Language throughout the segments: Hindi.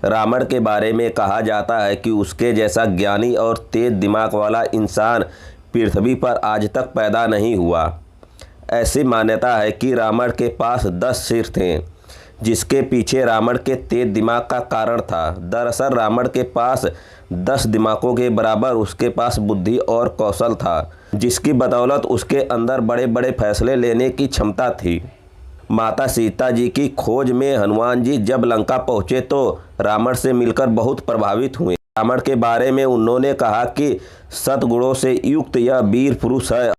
रावण के बारे में कहा जाता है कि उसके जैसा ज्ञानी और तेज दिमाग वाला इंसान पृथ्वी पर आज तक पैदा नहीं हुआ। ऐसी मान्यता है कि रावण के पास 10 सिर थे, जिसके पीछे रावण के तेज दिमाग का कारण था। दरअसल रावण के पास 10 दिमागों के बराबर उसके पास बुद्धि और कौशल था, जिसकी बदौलत उसके अंदर बड़े बड़े फैसले लेने की क्षमता थी। माता सीता जी की खोज में हनुमान जी जब लंका पहुँचे तो रावण से मिलकर बहुत प्रभावित हुए। रावण के बारे में उन्होंने कहा कि सद्गुणों से युक्त यह वीर पुरुष है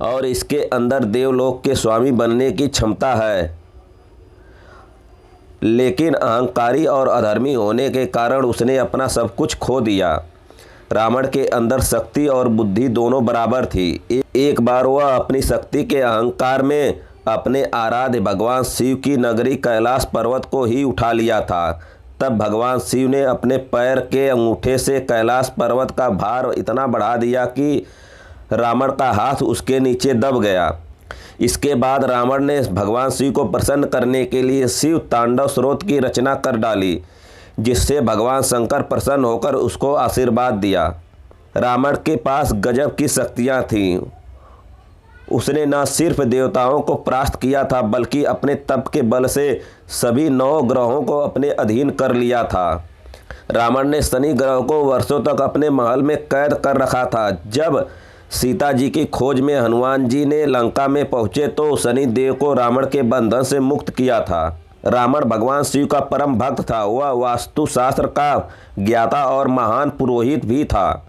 और इसके अंदर देवलोक के स्वामी बनने की क्षमता है, लेकिन अहंकारी और अधर्मी होने के कारण उसने अपना सब कुछ खो दिया। रावण के अंदर शक्ति और बुद्धि दोनों बराबर थी। एक बार वह अपनी शक्ति के अहंकार में अपने आराध्य भगवान शिव की नगरी कैलाश पर्वत को ही उठा लिया था। तब भगवान शिव ने अपने पैर के अंगूठे से कैलाश पर्वत का भार इतना बढ़ा दिया कि रावण का हाथ उसके नीचे दब गया। इसके बाद रावण ने भगवान शिव को प्रसन्न करने के लिए शिव तांडव स्रोत की रचना कर डाली, जिससे भगवान शंकर प्रसन्न होकर उसको आशीर्वाद दिया। रावण के पास गजब की शक्तियाँ थीं। उसने न सिर्फ देवताओं को परास्त किया था, बल्कि अपने तप के बल से सभी 9 ग्रहों को अपने अधीन कर लिया था। रावण ने शनि ग्रह को वर्षों तक अपने महल में कैद कर रखा था। जब सीता जी की खोज में हनुमान जी ने लंका में पहुँचे तो शनि देव को रावण के बंधन से मुक्त किया था। रावण भगवान शिव का परम भक्त था। वह वास्तुशास्त्र का ज्ञाता और महान पुरोहित भी था।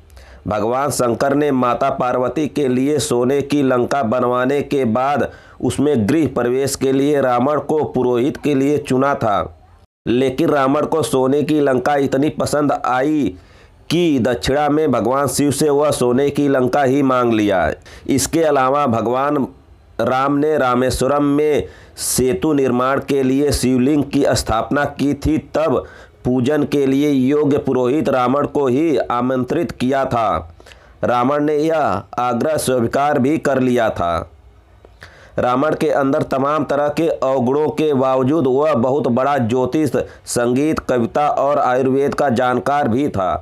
भगवान शंकर ने माता पार्वती के लिए सोने की लंका बनवाने के बाद उसमें गृह प्रवेश के लिए रावण को पुरोहित के लिए चुना था, लेकिन रावण को सोने की लंका इतनी पसंद आई कि दक्षिणा में भगवान शिव से वह सोने की लंका ही मांग लिया। इसके अलावा भगवान राम ने रामेश्वरम में सेतु निर्माण के लिए शिवलिंग की स्थापना की थी। तब पूजन के लिए योग्य पुरोहित रावण को ही आमंत्रित किया था। रावण ने यह आग्रह स्वीकार भी कर लिया था। रावण के अंदर तमाम तरह के अवगुणों के बावजूद वह बहुत बड़ा ज्योतिष, संगीत, कविता और आयुर्वेद का जानकार भी था।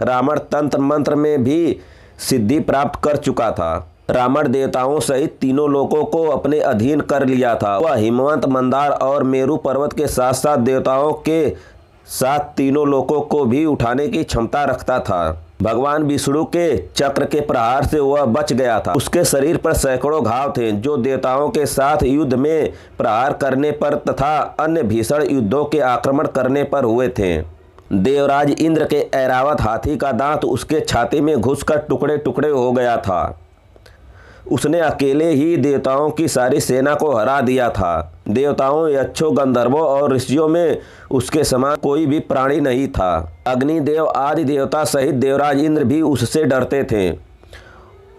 रावण तंत्र मंत्र में भी सिद्धि प्राप्त कर चुका था। रावण देवताओं सहित तीनों लोकों को अपने अधीन कर लिया था। वह हिमवंत, मंदार और मेरु पर्वत के साथ साथ देवताओं के साथ तीनों लोकों को भी उठाने की क्षमता रखता था। भगवान विष्णु के चक्र के प्रहार से वह बच गया था। उसके शरीर पर सैकड़ों घाव थे, जो देवताओं के साथ युद्ध में प्रहार करने पर तथा अन्य भीषण युद्धों के आक्रमण करने पर हुए थे। देवराज इंद्र के ऐरावत हाथी का दांत उसके छाती में घुसकर टुकड़े टुकड़े हो गया था। उसने अकेले ही देवताओं की सारी सेना को हरा दिया था। देवताओं, यक्षों, गंधर्वों और ऋषियों में उसके समान कोई भी प्राणी नहीं था। अग्निदेव आदि देवता सहित देवराज इंद्र भी उससे डरते थे।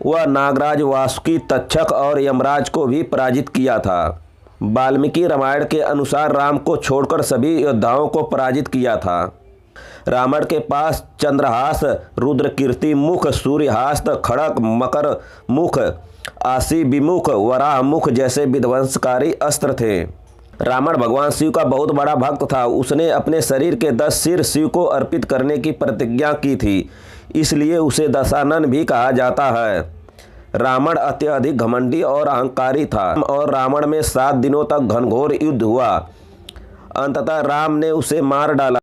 वह नागराज, वासुकी, तक्षक और यमराज को भी पराजित किया था। वाल्मीकि रामायण के अनुसार राम को छोड़कर सभी योद्धाओं को पराजित किया था। रावण के पास चंद्रहास, रुद्रकीर्ति मुख, सूर्यहास्त, खड़क, मकर मुख, आशी विमुख, वराह मुख जैसे विध्वंसकारी अस्त्र थे। रावण भगवान शिव का बहुत बड़ा भक्त था। उसने अपने शरीर के 10 सिर शिव को अर्पित करने की प्रतिज्ञा की थी, इसलिए उसे दशानन भी कहा जाता है। रावण अत्यधिक घमंडी और अहंकारी था और रावण में 7 दिनों तक घनघोर युद्ध हुआ। अंततः राम ने उसे मार डाला।